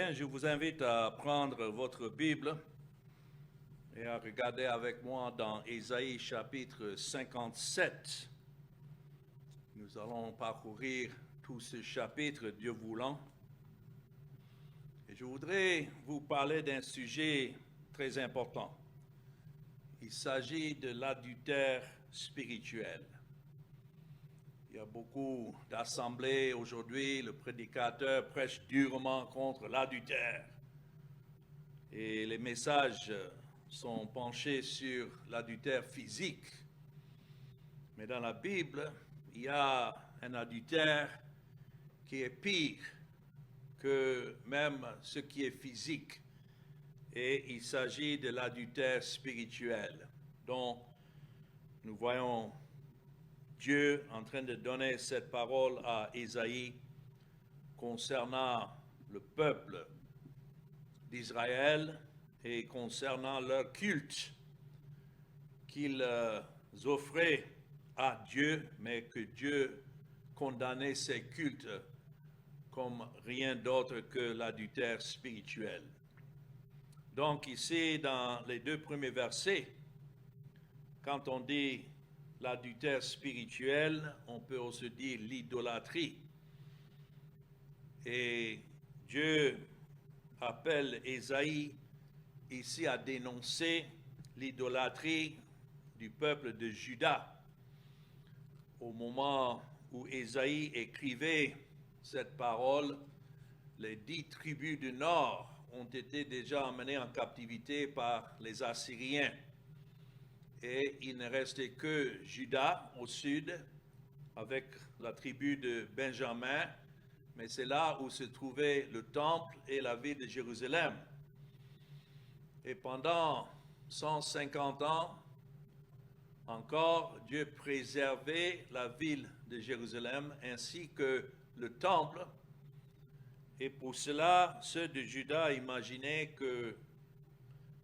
Bien, je vous invite à prendre votre Bible et à regarder avec moi dans Ésaïe chapitre 57. Nous allons parcourir tout ce chapitre, Dieu voulant. Et je voudrais vous parler d'un sujet très important. Il s'agit de l'adultère spirituel. Il y a beaucoup d'assemblées aujourd'hui, le prédicateur prêche durement contre l'adultère. Et les messages sont penchés sur l'adultère physique. Mais dans la Bible, il y a un adultère qui est pire que même ce qui est physique. Et il s'agit de l'adultère spirituel, dont nous voyons Dieu en train de donner cette parole à Ésaïe concernant le peuple d'Israël et concernant leur culte qu'ils offraient à Dieu, mais que Dieu condamnait ces cultes comme rien d'autre que l'adultère spirituel. Donc ici, dans les deux premiers versets, quand on dit l'adultère spirituel, on peut aussi dire l'idolâtrie. Et Dieu appelle Ésaïe ici à dénoncer l'idolâtrie du peuple de Juda. Au moment où Ésaïe écrivait cette parole, les 10 tribus du nord ont été déjà emmenées en captivité par les Assyriens. Et il ne restait que Juda au sud, avec la tribu de Benjamin, mais c'est là où se trouvait le temple et la ville de Jérusalem. Et pendant 150 ans, encore, Dieu préservait la ville de Jérusalem ainsi que le temple. Et pour cela, ceux de Juda imaginaient que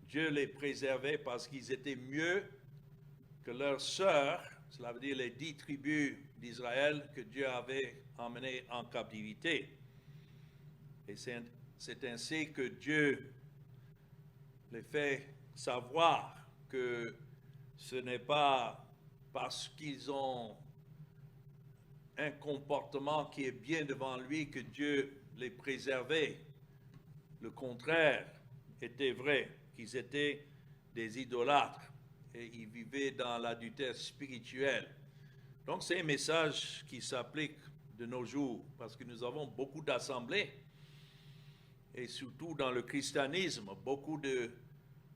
Dieu les préservait parce qu'ils étaient mieux que leurs sœurs, cela veut dire les 10 tribus d'Israël que Dieu avait emmenées en captivité. Et c'est ainsi que Dieu les fait savoir que ce n'est pas parce qu'ils ont un comportement qui est bien devant lui que Dieu les préservait. Le contraire était vrai, qu'ils étaient des idolâtres et ils vivaient dans l'adultère spirituel. Donc c'est un message qui s'applique de nos jours parce que nous avons beaucoup d'assemblées et surtout dans le christianisme, beaucoup de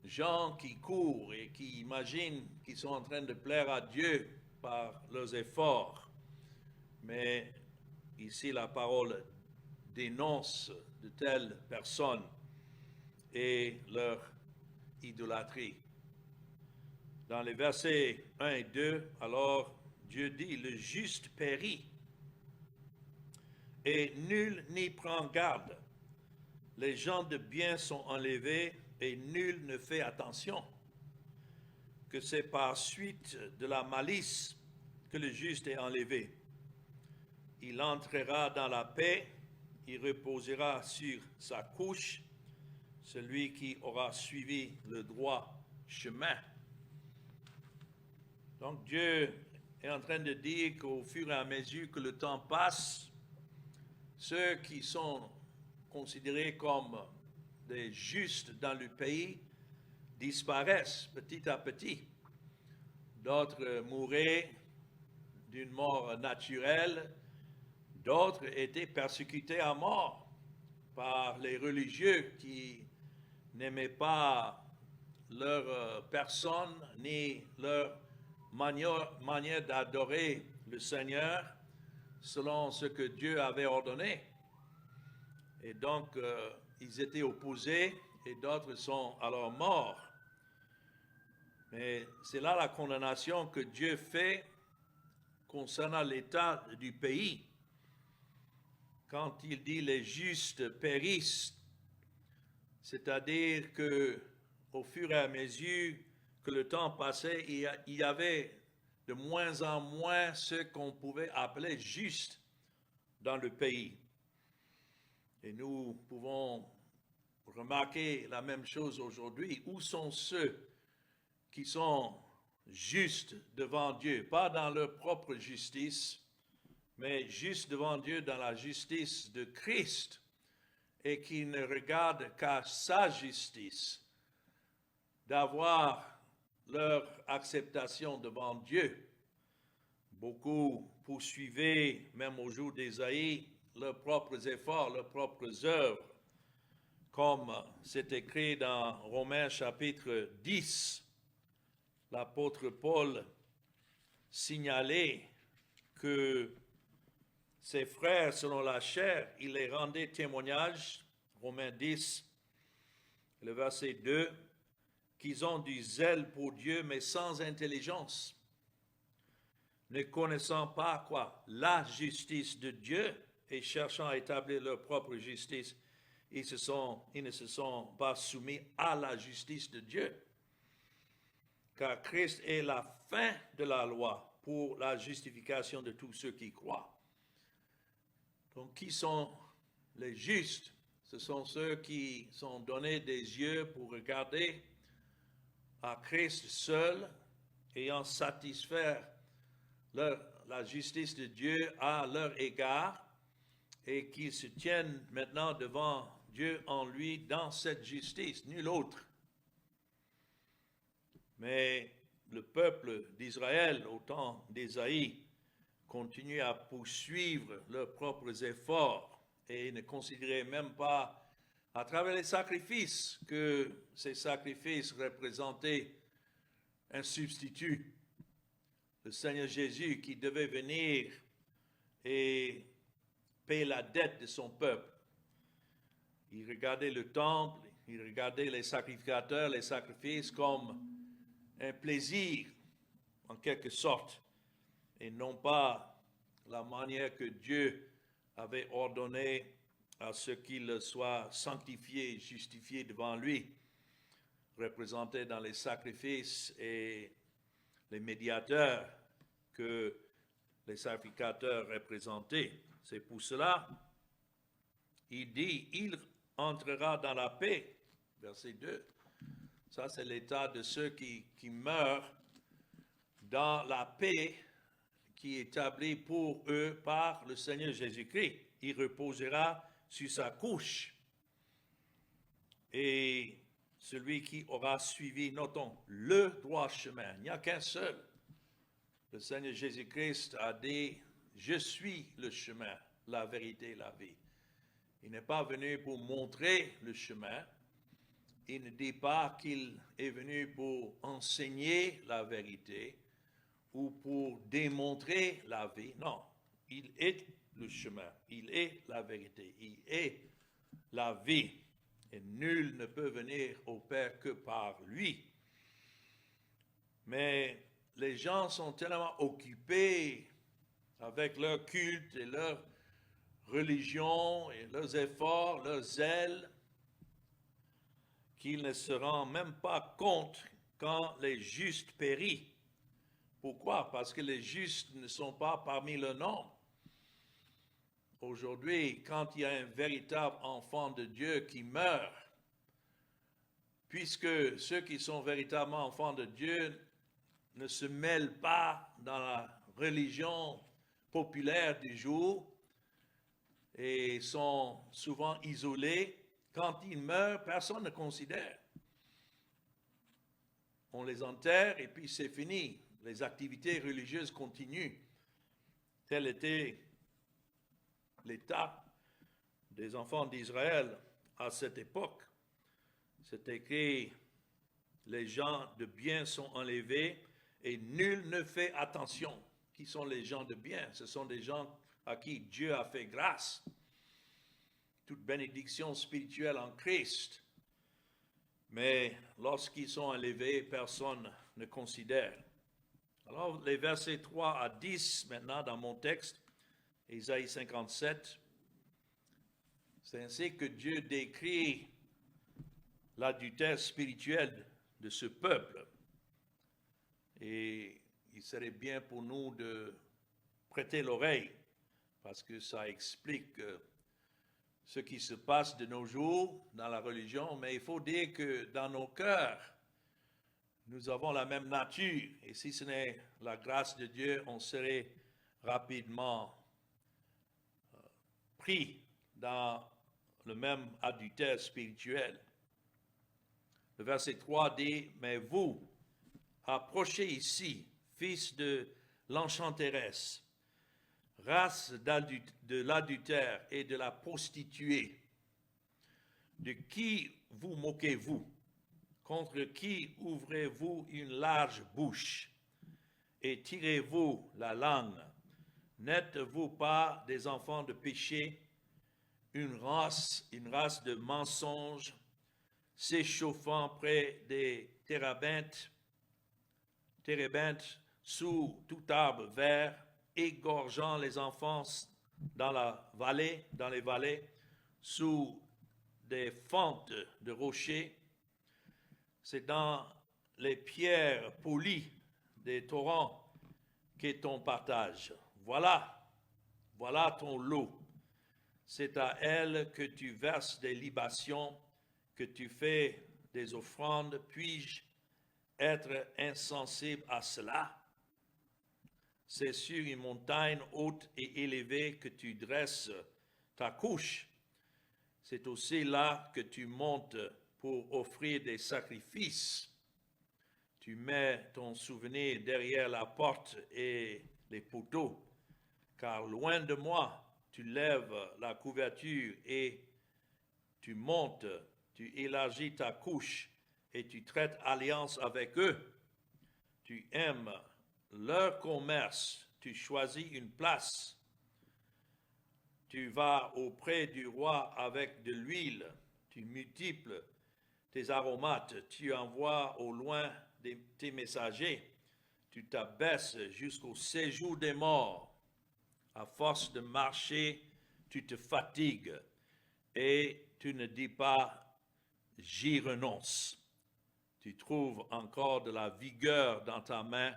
gens qui courent et qui imaginent qu'ils sont en train de plaire à Dieu par leurs efforts. Mais ici, la parole dénonce de telles personnes et leur idolâtrie. Dans les versets 1 et 2, alors Dieu dit, le juste périt et nul n'y prend garde. Les gens de bien sont enlevés et nul ne fait attention. Que c'est par suite de la malice que le juste est enlevé. Il entrera dans la paix, il reposera sur sa couche, celui qui aura suivi le droit chemin. Donc Dieu est en train de dire qu'au fur et à mesure que le temps passe, ceux qui sont considérés comme des justes dans le pays disparaissent petit à petit. D'autres mouraient d'une mort naturelle, d'autres étaient persécutés à mort par les religieux qui n'aimaient pas leur personne ni leur manière d'adorer le Seigneur selon ce que Dieu avait ordonné. Et donc, ils étaient opposés et d'autres sont alors morts. Mais c'est là la condamnation que Dieu fait concernant l'état du pays. Quand il dit les justes périssent, c'est-à-dire que au fur et à mesure que le temps passait, il y avait de moins en moins ce qu'on pouvait appeler justes dans le pays. Et nous pouvons remarquer la même chose aujourd'hui. Où sont ceux qui sont justes devant Dieu, pas dans leur propre justice, mais juste devant Dieu dans la justice de Christ, et qui ne regardent qu'à sa justice, d'avoir leur acceptation devant Dieu. Beaucoup poursuivaient, même au jour d'Ésaïe, leurs propres efforts, leurs propres œuvres, comme c'est écrit dans Romains chapitre 10. L'apôtre Paul signalait que ses frères, selon la chair, il les rendait témoignage, Romains 10, le verset 2, qu'ils ont du zèle pour Dieu, mais sans intelligence, ne connaissant pas quoi? La justice de Dieu et cherchant à établir leur propre justice, ils ne se sont pas soumis à la justice de Dieu. Car Christ est la fin de la loi pour la justification de tous ceux qui croient. Donc, qui sont les justes? Ce sont ceux qui sont donnés des yeux pour regarder à Christ seul, ayant satisfaire la justice de Dieu à leur égard, et qui se tiennent maintenant devant Dieu en lui dans cette justice, nul autre. Mais le peuple d'Israël, au temps d'Ésaïe, continue à poursuivre leurs propres efforts et ne considérait même pas, à travers les sacrifices, que ces sacrifices représentaient un substitut, le Seigneur Jésus qui devait venir et payer la dette de son peuple. Il regardait le temple, il regardait les sacrificateurs, les sacrifices comme un plaisir, en quelque sorte, et non pas la manière que Dieu avait ordonné à ce qu'il soit sanctifié, justifié devant lui, représenté dans les sacrifices et les médiateurs que les sacrificateurs représentaient. C'est pour cela, il dit, il entrera dans la paix, verset 2. Ça, c'est l'état de ceux qui meurent dans la paix qui est établie pour eux par le Seigneur Jésus-Christ. Il reposera sur sa couche. Et celui qui aura suivi, notons, le droit chemin, il n'y a qu'un seul. Le Seigneur Jésus-Christ a dit, je suis le chemin, la vérité et la vie. Il n'est pas venu pour montrer le chemin. Il ne dit pas qu'il est venu pour enseigner la vérité ou pour démontrer la vie. Non, il est le chemin, il est la vérité, il est la vie. Et nul ne peut venir au Père que par lui. Mais les gens sont tellement occupés avec leur culte et leur religion et leurs efforts, leur zèle, qu'ils ne se rendent même pas compte quand les justes périssent. Pourquoi? Parce que les justes ne sont pas parmi le nombre. Aujourd'hui, quand il y a un véritable enfant de Dieu qui meurt, puisque ceux qui sont véritablement enfants de Dieu ne se mêlent pas dans la religion populaire du jour et sont souvent isolés, quand ils meurent, personne ne considère. On les enterre et puis c'est fini. Les activités religieuses continuent. Tel était l'état des enfants d'Israël à cette époque. C'est écrit, les gens de bien sont enlevés et nul ne fait attention. Qui sont les gens de bien? Ce sont des gens à qui Dieu a fait grâce. Toute bénédiction spirituelle en Christ. Mais lorsqu'ils sont enlevés, personne ne considère. Alors, les versets 3 à 10, maintenant, dans mon texte, Ésaïe 57, c'est ainsi que Dieu décrit l'adultère spirituel de ce peuple. Et il serait bien pour nous de prêter l'oreille, parce que ça explique ce qui se passe de nos jours dans la religion, mais il faut dire que dans nos cœurs, nous avons la même nature. Et si ce n'est la grâce de Dieu, on serait rapidement pris dans le même adultère spirituel. Le verset 3 dit, « Mais vous, approchez ici, fils de l'enchanteresse, race de l'adultère et de la prostituée, de qui vous moquez-vous? Contre qui ouvrez-vous une large bouche et tirez-vous la langue? N'êtes-vous pas des enfants de péché, une race de mensonges, s'échauffant près des térébintes sous tout arbre vert, égorgeant les enfants dans les vallées, sous des fentes de rochers? C'est dans les pierres polies des torrents qu'est ton partage. Voilà ton lot. C'est à elle que tu verses des libations, que tu fais des offrandes. Puis-je être insensible à cela? C'est sur une montagne haute et élevée que tu dresses ta couche. C'est aussi là que tu montes pour offrir des sacrifices. Tu mets ton souvenir derrière la porte et les poteaux, car loin de moi, tu lèves la couverture et tu montes, tu élargis ta couche et tu traites alliance avec eux. Tu aimes leur commerce, tu choisis une place. Tu vas auprès du roi avec de l'huile, tu multiples tes aromates, tu envoies au loin tes messagers, tu t'abaisses jusqu'au séjour des morts. À force de marcher, tu te fatigues et tu ne dis pas « j'y renonce ». Tu trouves encore de la vigueur dans ta main,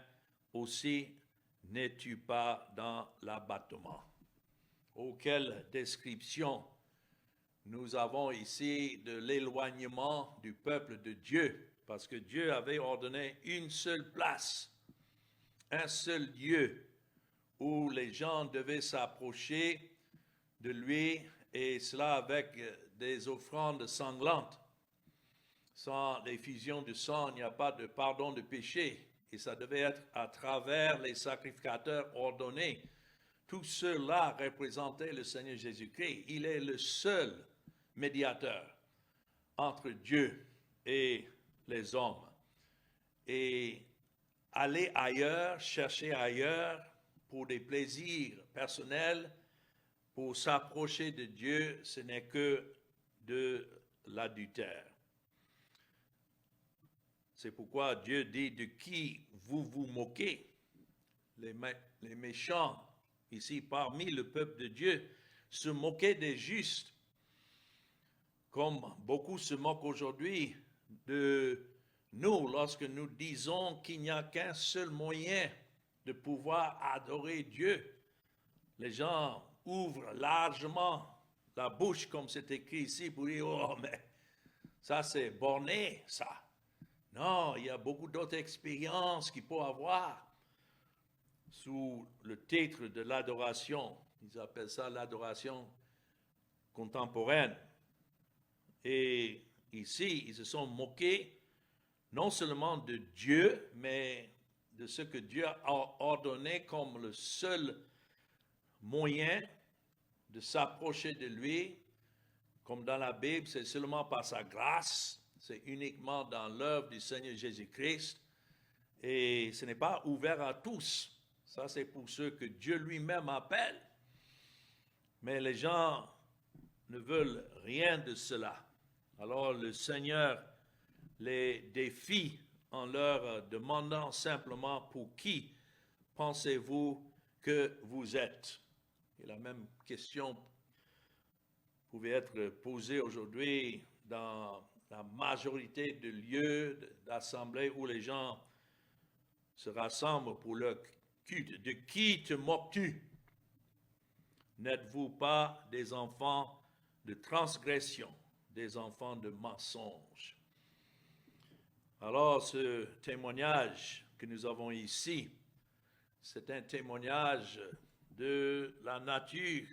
aussi n'es-tu pas dans l'abattement. Oh, quelle description nous avons ici de l'éloignement du peuple de Dieu, parce que Dieu avait ordonné une seule place, un seul lieu où les gens devaient s'approcher de lui, et cela avec des offrandes sanglantes. Sans l'effusion de sang, il n'y a pas de pardon de péché, et ça devait être à travers les sacrificateurs ordonnés. Tout cela représentait le Seigneur Jésus-Christ. Il est le seul médiateur entre Dieu et les hommes. Et aller ailleurs, chercher ailleurs pour des plaisirs personnels, pour s'approcher de Dieu, ce n'est que de l'adultère. C'est pourquoi Dieu dit de qui vous vous moquez. Les méchants, ici parmi le peuple de Dieu, se moquaient des justes, comme beaucoup se moquent aujourd'hui de nous lorsque nous disons qu'il n'y a qu'un seul moyen de pouvoir adorer Dieu. Les gens ouvrent largement la bouche, comme c'est écrit ici, pour dire « Oh, mais ça c'est borné, ça ». Non, il y a beaucoup d'autres expériences qu'il faut avoir sous le titre de l'adoration. Ils appellent ça l'adoration contemporaine. Et ici, ils se sont moqués non seulement de Dieu, mais de ce que Dieu a ordonné comme le seul moyen de s'approcher de lui. Comme dans la Bible, c'est seulement par sa grâce, c'est uniquement dans l'œuvre du Seigneur Jésus-Christ. Et ce n'est pas ouvert à tous. Ça, c'est pour ceux que Dieu lui-même appelle. Mais les gens ne veulent rien de cela. Alors le Seigneur les défie en leur demandant simplement pour qui pensez-vous que vous êtes? Et la même question pouvait être posée aujourd'hui dans la majorité de lieux d'assemblée où les gens se rassemblent pour leur culte. De qui te moques-tu? N'êtes-vous pas des enfants de transgression, des enfants de mensonge. Alors, ce témoignage que nous avons ici, c'est un témoignage de la nature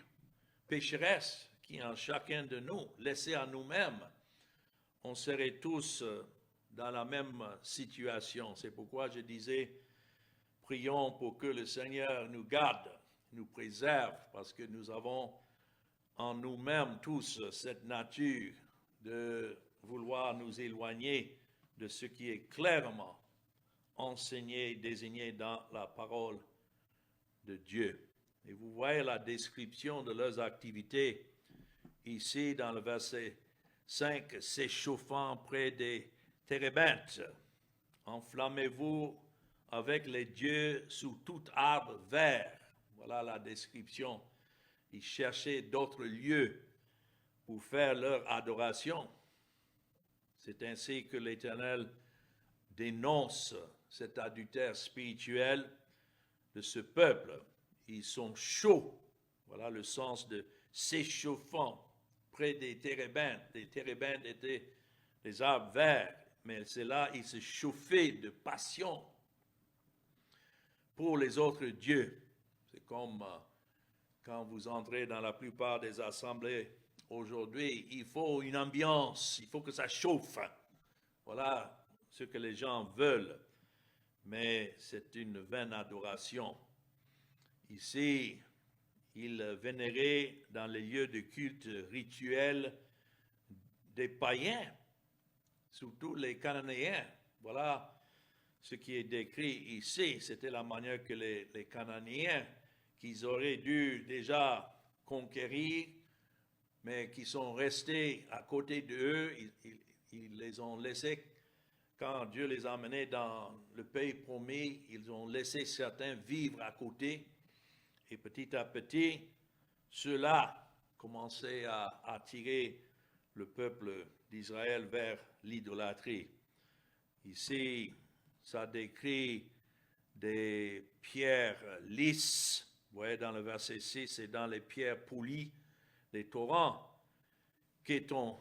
pécheresse qui est en chacun de nous, laissé à nous-mêmes. On serait tous dans la même situation. C'est pourquoi je disais, prions pour que le Seigneur nous garde, nous préserve, parce que nous avons en nous-mêmes tous cette nature de vouloir nous éloigner de ce qui est clairement enseigné, désigné dans la parole de Dieu. Et vous voyez la description de leurs activités ici dans le verset 5, s'échauffant près des térébintes. Enflammez-vous avec les dieux sous tout arbre vert. Voilà la description. Ils cherchaient d'autres lieux pour faire leur adoration. C'est ainsi que l'Éternel dénonce cet adultère spirituel de ce peuple. Ils sont chauds. Voilà le sens de s'échauffant près des térébintes. Les térébintes étaient des arbres verts, mais c'est là ils se chauffaient de passion pour les autres dieux. C'est comme quand vous entrez dans la plupart des assemblées aujourd'hui, il faut une ambiance, il faut que ça chauffe. Voilà ce que les gens veulent, mais c'est une vaine adoration. Ici, ils vénéraient dans les lieux de culte rituels des païens, surtout les Cananéens. Voilà ce qui est décrit ici. C'était la manière que les Cananéens, qu'ils auraient dû déjà conquérir, mais qui sont restés à côté d'eux, ils les ont laissés, quand Dieu les a menés dans le pays promis, ils ont laissé certains vivre à côté, et petit à petit, ceux-là commençaient à attirer le peuple d'Israël vers l'idolâtrie. Ici, ça décrit des pierres lisses. Vous voyez dans le verset 6, c'est dans les pierres polies, les torrents, qu'est ton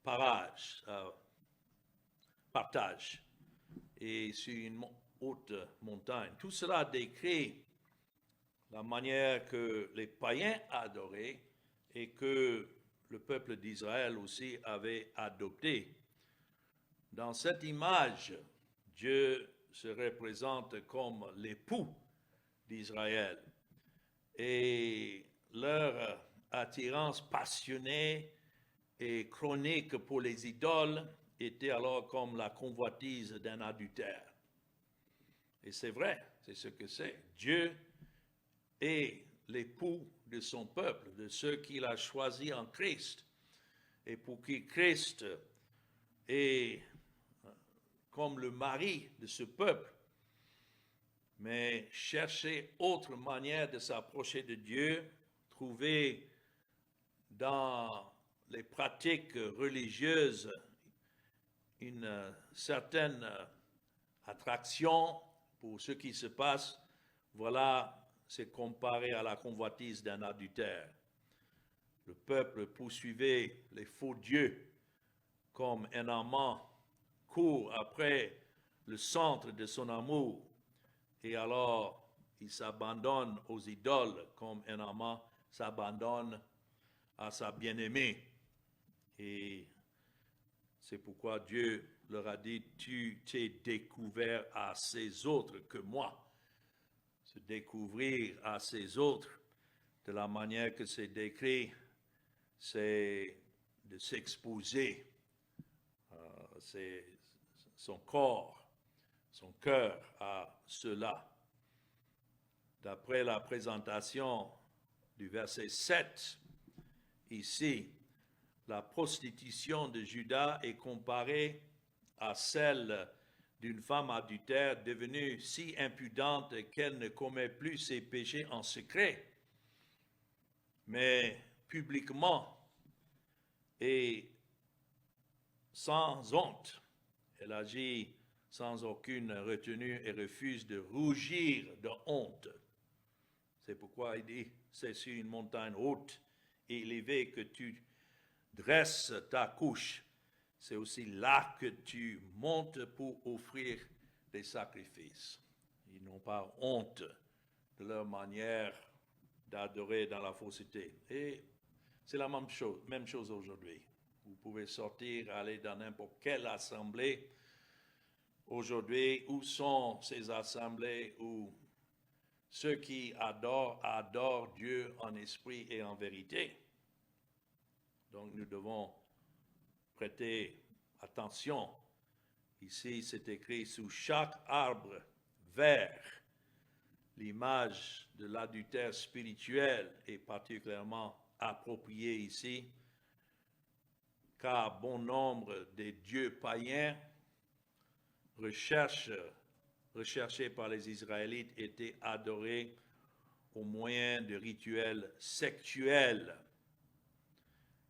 partage, et sur une haute montagne. Tout cela décrit la manière que les païens adoraient et que le peuple d'Israël aussi avait adopté. Dans cette image, Dieu se représente comme l'époux d'Israël. Et leur attirance passionnée et chronique pour les idoles était alors comme la convoitise d'un adultère. Et c'est vrai, c'est ce que c'est. Dieu est l'époux de son peuple, de ceux qu'il a choisis en Christ. Et pour qui Christ est comme le mari de ce peuple. Mais chercher autre manière de s'approcher de Dieu, trouver dans les pratiques religieuses une certaine attraction pour ce qui se passe, voilà, c'est comparé à la convoitise d'un adultère. Le peuple poursuivait les faux dieux comme un amant court après le centre de son amour, et alors il s'abandonne aux idoles comme un amant s'abandonne à sa bien-aimée. Et c'est pourquoi Dieu leur a dit, tu t'es découvert à ces autres que moi. Se découvrir à ces autres, de la manière que c'est décrit, c'est de s'exposer. C'est son corps, son cœur à cela. D'après la présentation du verset 7, ici, la prostitution de Judas est comparée à celle d'une femme adultère devenue si impudente qu'elle ne commet plus ses péchés en secret, mais publiquement et sans honte. Elle agit sans aucune retenue et refuse de rougir de honte. C'est pourquoi il dit, c'est sur une montagne haute et élevée que tu dresses ta couche, c'est aussi là que tu montes pour offrir des sacrifices. Ils n'ont pas honte de leur manière d'adorer dans la fausseté. Et c'est la même chose aujourd'hui. Vous pouvez sortir, aller dans n'importe quelle assemblée. Aujourd'hui, où sont ces assemblées où ceux qui adorent Dieu en esprit et en vérité? Donc nous devons prêter attention. Ici, c'est écrit sous chaque arbre vert. L'image de l'adultère spirituel est particulièrement appropriée ici, car bon nombre des dieux païens recherchés par les Israélites étaient adorés au moyen de rituels sexuels.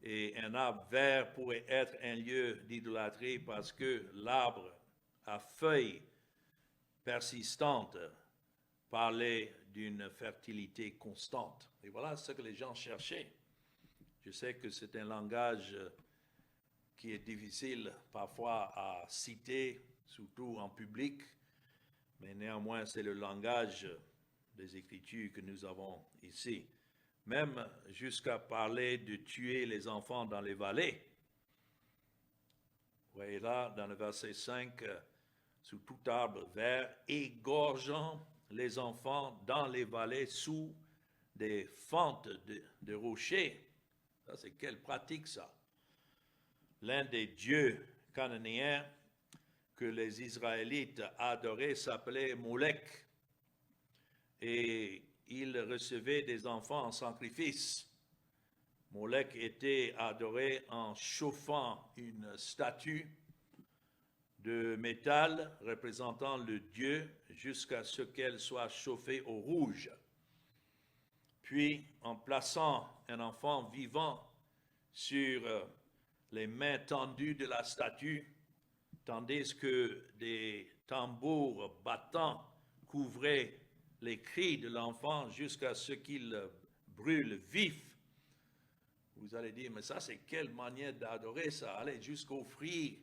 Et un arbre vert pourrait être un lieu d'idolâtrie parce que l'arbre à feuilles persistantes parlait d'une fertilité constante. Et voilà ce que les gens cherchaient. Je sais que c'est un langage qui est difficile parfois à citer, surtout en public, mais néanmoins c'est le langage des Écritures que nous avons ici. Même jusqu'à parler de tuer les enfants dans les vallées. Vous voyez là, dans le verset 5, sous tout arbre vert, égorgeant les enfants dans les vallées sous des fentes de rochers. Ça, c'est quelle pratique ça? L'un des dieux cananéens que les Israélites adoraient s'appelait Molech. Et il recevait des enfants en sacrifice. Molech était adoré en chauffant une statue de métal représentant le dieu jusqu'à ce qu'elle soit chauffée au rouge. Puis, en plaçant un enfant vivant sur les mains tendues de la statue, tandis que des tambours battants couvraient les cris de l'enfant jusqu'à ce qu'il brûle vif. Vous allez dire, mais ça c'est quelle manière d'adorer ça, aller jusqu'offrir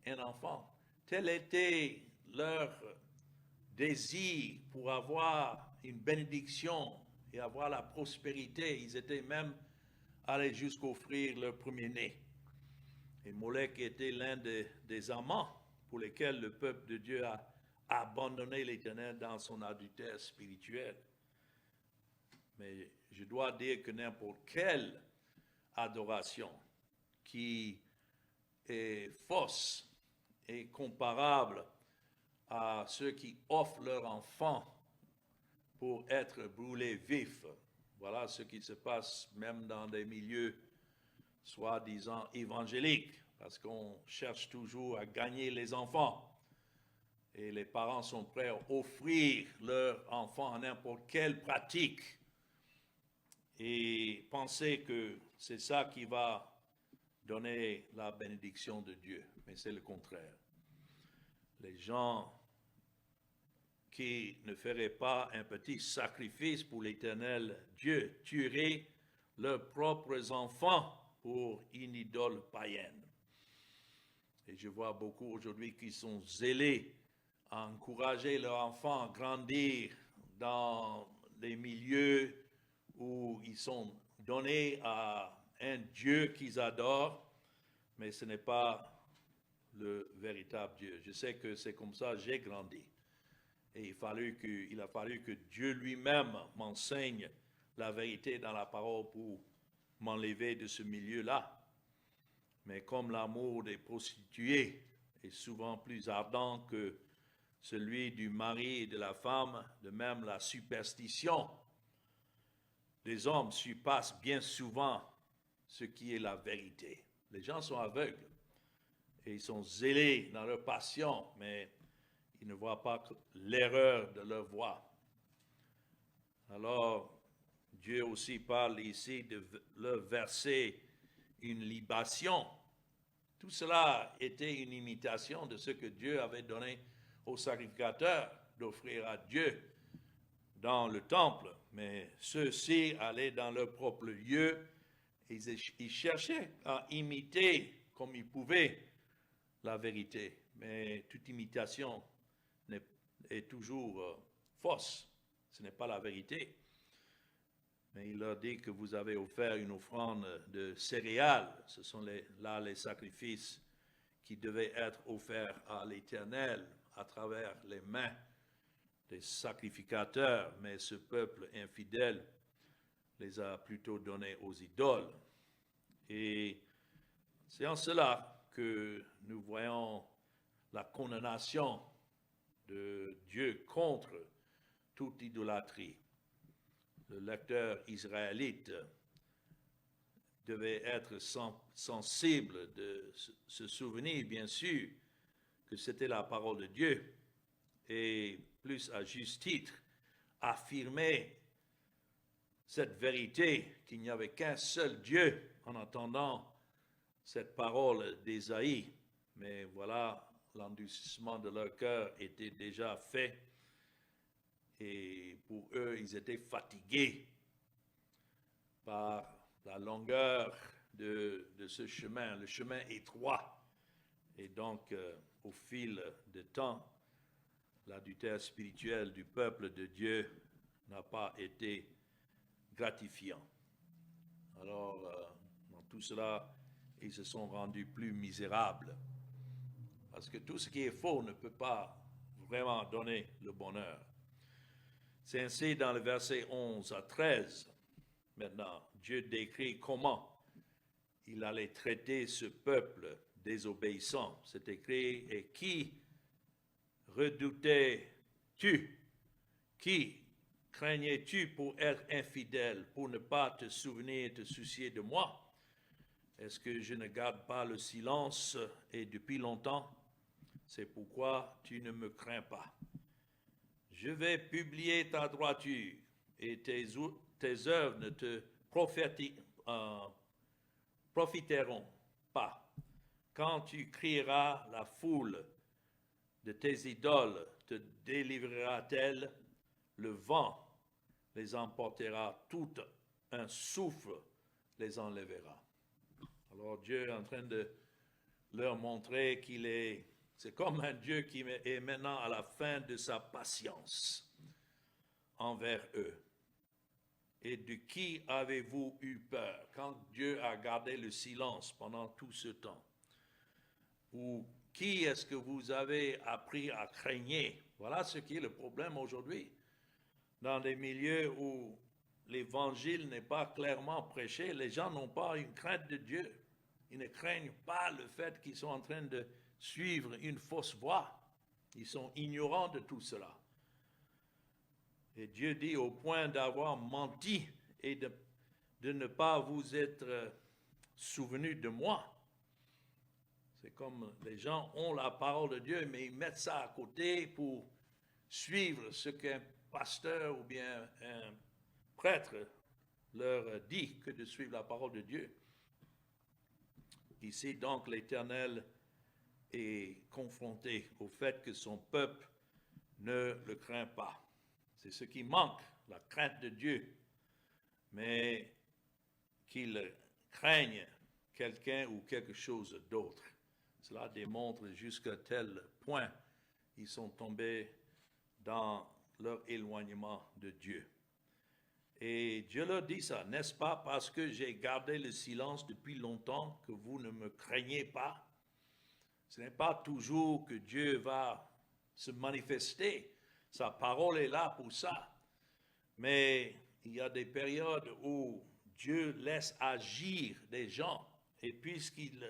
un enfant. Tel était leur désir pour avoir une bénédiction et avoir la prospérité. Ils étaient même allés jusqu'offrir leur premier-né. Et Molech était l'un des amants pour lesquels le peuple de Dieu a abandonné l'Éternel dans son adultère spirituel. Mais je dois dire que n'importe quelle adoration qui est fausse et comparable à ceux qui offrent leur enfant pour être brûlés vifs. Voilà ce qui se passe même dans des milieux soi-disant évangéliques, parce qu'on cherche toujours à gagner les enfants. Et les parents sont prêts à offrir leur enfant à n'importe quelle pratique et penser que c'est ça qui va donner la bénédiction de Dieu. Mais c'est le contraire. Les gens qui ne feraient pas un petit sacrifice pour l'Éternel Dieu tueraient leurs propres enfants pour une idole païenne. Et je vois beaucoup aujourd'hui qui sont zélés à encourager leurs enfants à grandir dans des milieux où ils sont donnés à un Dieu qu'ils adorent, mais ce n'est pas le véritable Dieu. Je sais que c'est comme ça que j'ai grandi. Et il a fallu que Dieu lui-même m'enseigne la vérité dans la parole pour m'enlever de ce milieu-là. Mais comme l'amour des prostituées est souvent plus ardent que celui du mari et de la femme, de même la superstition des hommes surpasse bien souvent ce qui est la vérité. Les gens sont aveugles et ils sont zélés dans leur passion, mais ils ne voient pas l'erreur de leur voie. Alors, Dieu aussi parle ici de leur verser une libation. Tout cela était une imitation de ce que Dieu avait donné aux sacrificateurs d'offrir à Dieu dans le temple. Mais ceux-ci allaient dans leur propre lieu Ils cherchaient à imiter comme ils pouvaient la vérité, mais toute imitation est toujours fausse. Ce n'est pas la vérité. Mais il leur dit que vous avez offert une offrande de céréales. Ce sont là les sacrifices qui devaient être offerts à l'Éternel à travers les mains des sacrificateurs. Mais ce peuple infidèle les a plutôt donnés aux idoles. Et c'est en cela que nous voyons la condamnation de Dieu contre toute idolâtrie. Le lecteur israélite devait être sensible de se souvenir, bien sûr, que c'était la parole de Dieu et, plus à juste titre, affirmer cette vérité qu'il n'y avait qu'un seul Dieu en entendant cette parole d'Ésaïe. Mais voilà, l'endurcissement de leur cœur était déjà fait. Et pour eux, ils étaient fatigués par la longueur de ce chemin, le chemin étroit. Et donc, au fil du temps, l'adultère spirituel du peuple de Dieu n'a pas été gratifiant. Alors, dans tout cela, ils se sont rendus plus misérables. Parce que tout ce qui est faux ne peut pas vraiment donner le bonheur. C'est ainsi dans le verset 11 à 13. Maintenant, Dieu décrit comment il allait traiter ce peuple désobéissant. C'est écrit, et qui redoutais-tu? Qui craignais-tu pour être infidèle, pour ne pas te souvenir, te soucier de moi? Est-ce que je ne garde pas le silence et depuis longtemps? C'est pourquoi tu ne me crains pas. Je vais publier ta droiture et tes œuvres ne te profiteront pas. Quand tu crieras, la foule de tes idoles te délivrera-t-elle? Le vent les emportera, tout un souffle les enlèvera. Alors Dieu est en train de leur montrer c'est comme un Dieu qui est maintenant à la fin de sa patience envers eux. Et de qui avez-vous eu peur quand Dieu a gardé le silence pendant tout ce temps? Ou qui est-ce que vous avez appris à craindre? Voilà ce qui est le problème aujourd'hui. Dans des milieux où l'évangile n'est pas clairement prêché, les gens n'ont pas une crainte de Dieu. Ils ne craignent pas le fait qu'ils sont en train de suivre une fausse voie. Ils sont ignorants de tout cela. Et Dieu dit au point d'avoir menti et de ne pas vous être souvenu de moi. C'est comme les gens ont la parole de Dieu, mais ils mettent ça à côté pour suivre ce qu'un pasteur ou bien un prêtre leur dit que de suivre la parole de Dieu. Ici, donc, l'Éternel est confronté au fait que son peuple ne le craint pas. C'est ce qui manque, la crainte de Dieu, mais qu'il craigne quelqu'un ou quelque chose d'autre. Cela démontre jusqu'à tel point ils sont tombés dans leur éloignement de Dieu. Et Dieu leur dit ça, n'est-ce pas parce que j'ai gardé le silence depuis longtemps que vous ne me craignez pas? Ce n'est pas toujours que Dieu va se manifester. Sa parole est là pour ça. Mais il y a des périodes où Dieu laisse agir des gens. Et puisqu'il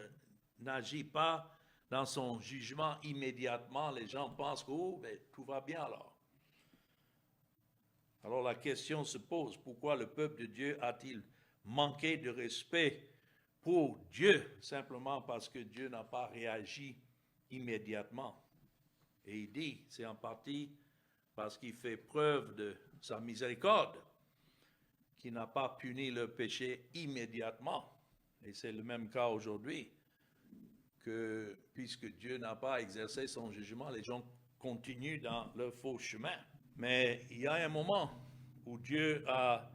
n'agit pas dans son jugement immédiatement, les gens pensent que tout va bien alors. Alors la question se pose, pourquoi le peuple de Dieu a-t-il manqué de respect pour Dieu, simplement parce que Dieu n'a pas réagi immédiatement? Et il dit, c'est en partie parce qu'il fait preuve de sa miséricorde, qu'il n'a pas puni le péché immédiatement. Et c'est le même cas aujourd'hui, que puisque Dieu n'a pas exercé son jugement, les gens continuent dans leur faux chemin. Mais il y a un moment où Dieu a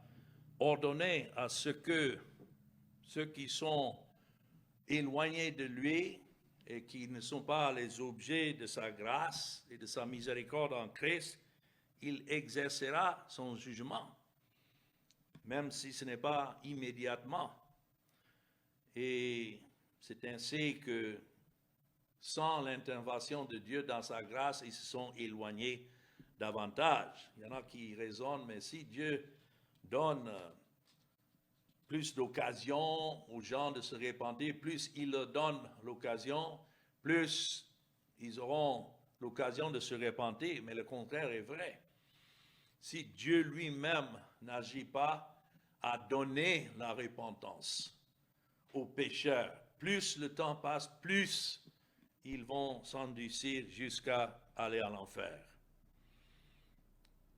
ordonné à ce que ceux qui sont éloignés de lui et qui ne sont pas les objets de sa grâce et de sa miséricorde en Christ, il exercera son jugement, même si ce n'est pas immédiatement. Et c'est ainsi que, sans l'intervention de Dieu dans sa grâce, ils se sont éloignés davantage. Il y en a qui raisonnent, mais si Dieu donne plus d'occasion aux gens de se repentir, plus il leur donne l'occasion, plus ils auront l'occasion de se repentir. Mais le contraire est vrai. Si Dieu lui-même n'agit pas à donner la repentance aux pécheurs, plus le temps passe, plus ils vont s'endurcir jusqu'à aller à l'enfer.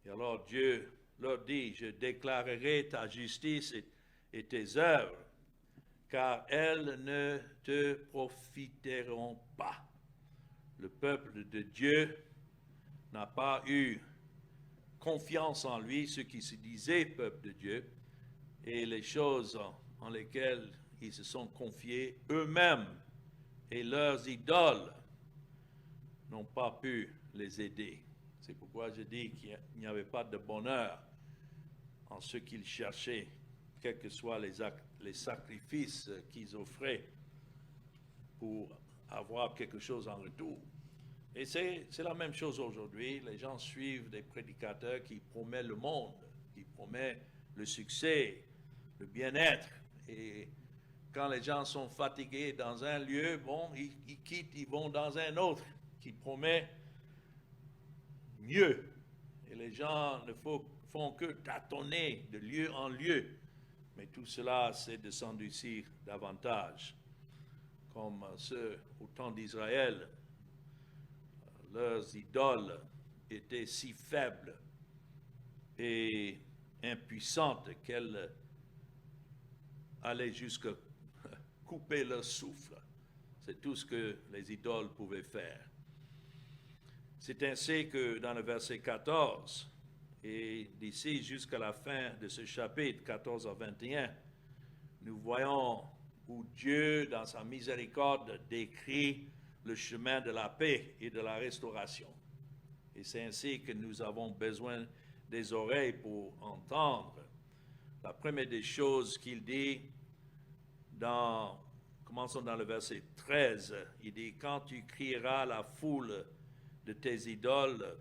Et alors Dieu leur dit, je déclarerai ta justice et tes œuvres, car elles ne te profiteront pas. Le peuple de Dieu n'a pas eu confiance en lui, ceux qui se disaient peuple de Dieu, et les choses en lesquelles ils se sont confiés eux-mêmes et leurs idoles n'ont pas pu les aider. C'est pourquoi je dis qu'il n'y avait pas de bonheur en ce qu'ils cherchaient, quels que soient les sacrifices qu'ils offraient pour avoir quelque chose en retour. Et c'est la même chose aujourd'hui. Les gens suivent des prédicateurs qui promettent le monde, qui promettent le succès, le bien-être. Et quand les gens sont fatigués dans un lieu, bon, ils quittent, ils vont dans un autre qui promet mieux. Et les gens ne font que tâtonner de lieu en lieu. Mais tout cela, c'est de s'endurcir davantage. Comme ceux au temps d'Israël, leurs idoles étaient si faibles et impuissantes qu'elles allaient jusqu'à couper leur souffle. C'est tout ce que les idoles pouvaient faire. C'est ainsi que dans le verset 14, et d'ici jusqu'à la fin de ce chapitre 14 à 21, nous voyons où Dieu, dans sa miséricorde, décrit le chemin de la paix et de la restauration. Et c'est ainsi que nous avons besoin des oreilles pour entendre. La première des choses qu'il dit, commençons dans le verset 13, il dit, quand tu crieras, la foule de tes idoles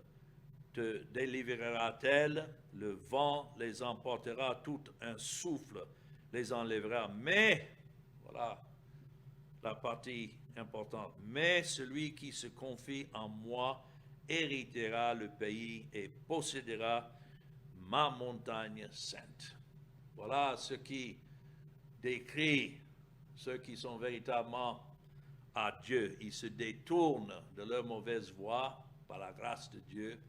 te délivrera-t-elle, le vent les emportera, tout un souffle les enlèvera. Mais, voilà la partie importante, mais celui qui se confie en moi héritera le pays et possédera ma montagne sainte. Voilà ce qui décrit ceux qui sont véritablement à Dieu. Ils se détournent de leur mauvaise voie par la grâce de Dieu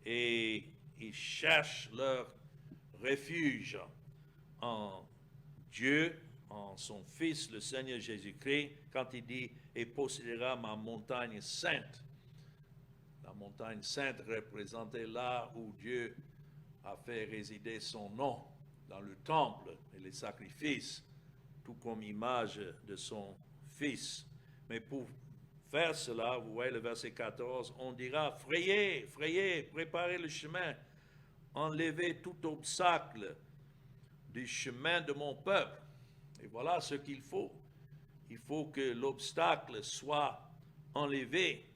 et ils cherchent leur refuge en Dieu, en son Fils, le Seigneur Jésus-Christ, quand il dit « et possédera ma montagne sainte ». La montagne sainte représentait là où Dieu a fait résider son nom, dans le temple et les sacrifices, tout comme image de son Fils. Mais pour faire cela, vous voyez le verset 14, on dira, frayez, frayez, préparez le chemin, enlevez tout obstacle du chemin de mon peuple. Et voilà ce qu'il faut. Il faut que l'obstacle soit enlevé.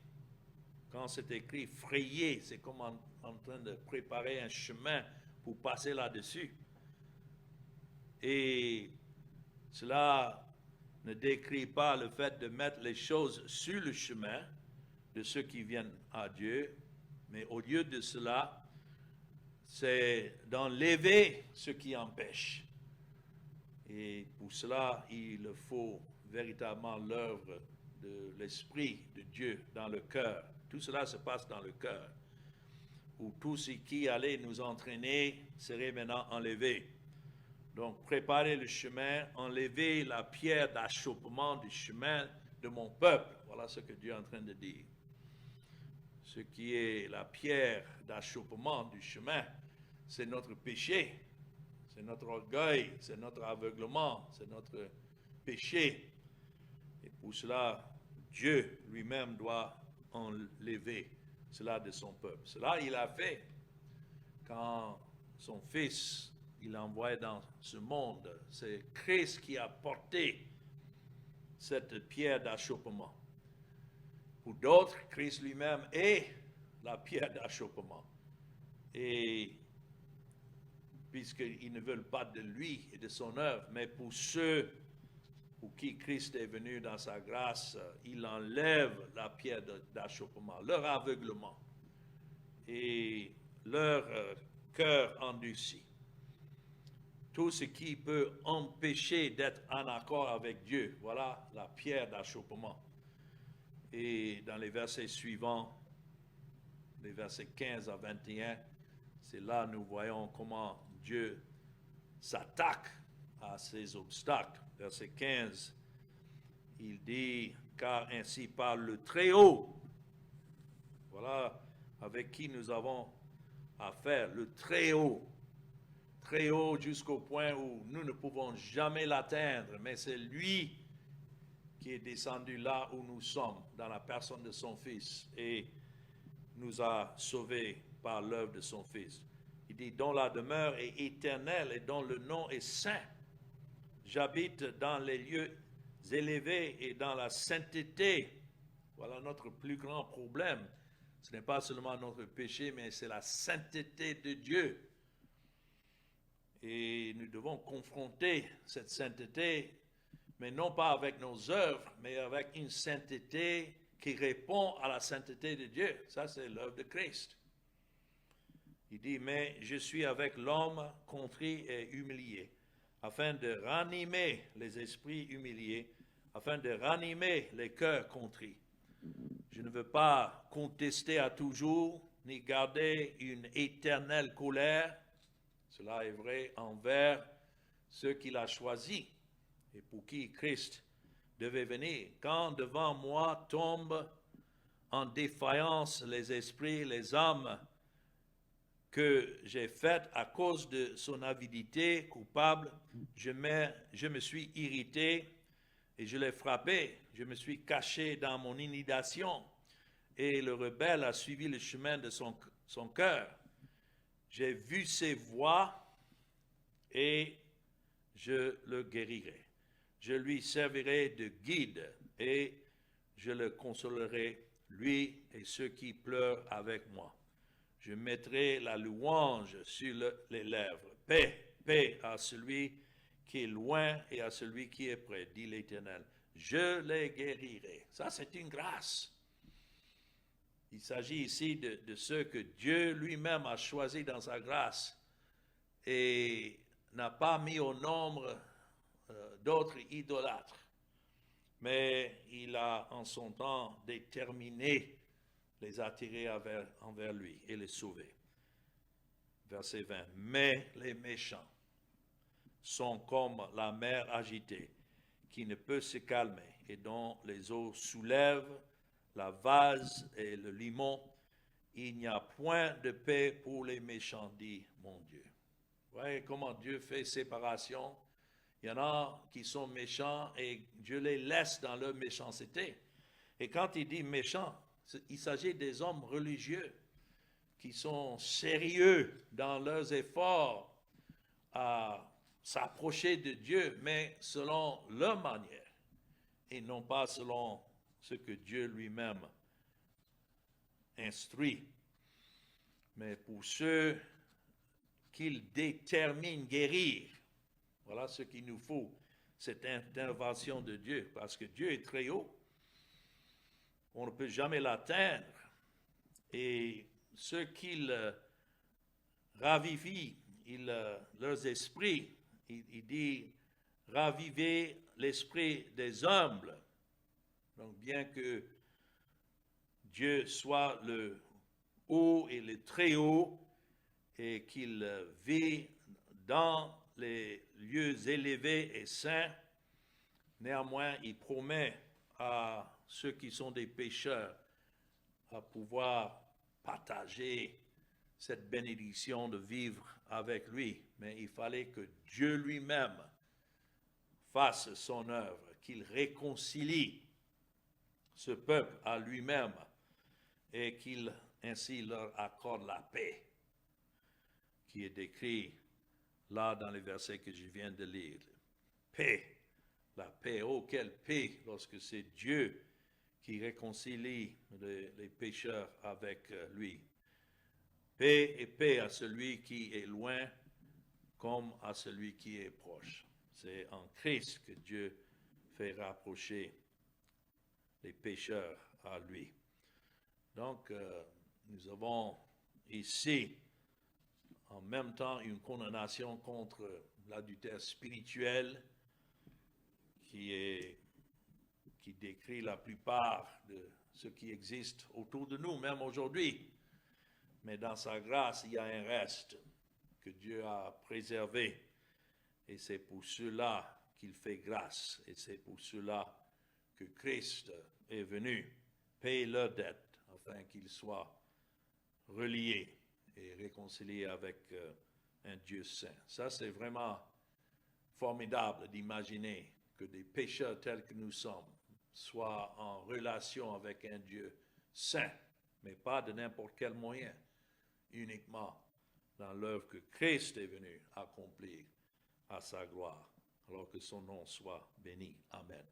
Quand c'est écrit frayer, c'est comme en train de préparer un chemin pour passer là-dessus. Et cela ne décrit pas le fait de mettre les choses sur le chemin de ceux qui viennent à Dieu, mais au lieu de cela, c'est d'enlever ce qui empêche. Et pour cela, il faut véritablement l'œuvre de l'Esprit de Dieu dans le cœur. Tout cela se passe dans le cœur, où tout ce qui allait nous entraîner serait maintenant enlevé. Donc, préparer le chemin, enlever la pierre d'achoppement du chemin de mon peuple. Voilà ce que Dieu est en train de dire. Ce qui est la pierre d'achoppement du chemin, c'est notre péché. C'est notre orgueil, c'est notre aveuglement, c'est notre péché. Et pour cela, Dieu lui-même doit enlever cela de son peuple. Cela, il a fait quand son Fils, il l'a envoyé dans ce monde. C'est Christ qui a porté cette pierre d'achoppement. Pour d'autres, Christ lui-même est la pierre d'achoppement. Et puisqu'ils ne veulent pas de lui et de son œuvre, mais pour ceux pour qui Christ est venu dans sa grâce, il enlève la pierre d'achoppement, leur aveuglement et leur cœur endurci. Tout ce qui peut empêcher d'être en accord avec Dieu, voilà la pierre d'achoppement. Et dans les versets suivants, les versets 15 à 21, c'est là nous voyons comment Dieu s'attaque à ces obstacles. Verset 15, il dit, car ainsi parle le Très-Haut. Voilà avec qui nous avons affaire, le Très-Haut. Très-Haut jusqu'au point où nous ne pouvons jamais l'atteindre, mais c'est lui qui est descendu là où nous sommes, dans la personne de son Fils, et nous a sauvés par l'œuvre de son Fils. Il dit, dont la demeure est éternelle et dont le nom est saint. J'habite dans les lieux élevés et dans la sainteté. Voilà notre plus grand problème. Ce n'est pas seulement notre péché, mais c'est la sainteté de Dieu. Et nous devons confronter cette sainteté, mais non pas avec nos œuvres, mais avec une sainteté qui répond à la sainteté de Dieu. Ça, c'est l'œuvre de Christ. Il dit, mais je suis avec l'homme contrit et humilié, afin de ranimer les esprits humiliés, afin de ranimer les cœurs contrits. Je ne veux pas contester à toujours, ni garder une éternelle colère. Cela est vrai envers ceux qu'il a choisis et pour qui Christ devait venir. Quand devant moi tombent en défaillance les esprits, les âmes que j'ai faites à cause de son avidité coupable, je me suis irrité et je l'ai frappé. Je me suis caché dans mon inondation et le rebelle a suivi le chemin de son cœur. J'ai vu ses voies et je le guérirai. Je lui servirai de guide et je le consolerai, lui et ceux qui pleurent avec moi. Je mettrai la louange sur les lèvres. Paix, paix à celui qui est loin et à celui qui est près, dit l'Éternel. Je les guérirai. Ça, c'est une grâce. Il s'agit ici de ceux que Dieu lui-même a choisis dans sa grâce et n'a pas mis au nombre d'autres idolâtres. Mais il a en son temps déterminé les attirer envers lui et les sauver. Verset 20. Mais les méchants sont comme la mer agitée, qui ne peut se calmer et dont les eaux soulèvent la vase et le limon. Il n'y a point de paix pour les méchants, dit mon Dieu. Vous voyez comment Dieu fait séparation. Il y en a qui sont méchants et Dieu les laisse dans leur méchanceté. Et quand il dit méchants, il s'agit des hommes religieux qui sont sérieux dans leurs efforts à s'approcher de Dieu, mais selon leur manière et non pas selon ce que Dieu lui-même instruit. Mais pour ceux qu'il détermine guérir, voilà ce qu'il nous faut, cette intervention de Dieu, parce que Dieu est très haut. On ne peut jamais l'atteindre. Et ceux qu'il ravivit, leurs esprits, il dit, ravivez l'esprit des humbles. Donc, bien que Dieu soit le haut et le très haut, et qu'il vit dans les lieux élevés et saints, néanmoins, il promet à ceux qui sont des pécheurs à pouvoir partager cette bénédiction de vivre avec lui, mais il fallait que Dieu lui-même fasse son œuvre, qu'il réconcilie ce peuple à lui-même et qu'il ainsi leur accorde la paix qui est décrit là dans les versets que je viens de lire. Paix, la paix, oh quelle paix lorsque c'est Dieu qui réconcilie les pécheurs avec lui. Paix et paix à celui qui est loin comme à celui qui est proche. C'est en Christ que Dieu fait rapprocher les pécheurs à lui. Donc, nous avons ici en même temps une condamnation contre l'adultère spirituel qui décrit la plupart de ce qui existe autour de nous, même aujourd'hui. Mais dans sa grâce, il y a un reste que Dieu a préservé. Et c'est pour cela qu'il fait grâce. Et c'est pour cela que Christ est venu payer leur dette afin qu'ils soient reliés et réconciliés avec un Dieu saint. Ça, c'est vraiment formidable d'imaginer que des pécheurs tels que nous sommes soient en relation avec un Dieu saint, mais pas de n'importe quel moyen, uniquement dans l'œuvre que Christ est venu accomplir à sa gloire, alors que son nom soit béni. Amen.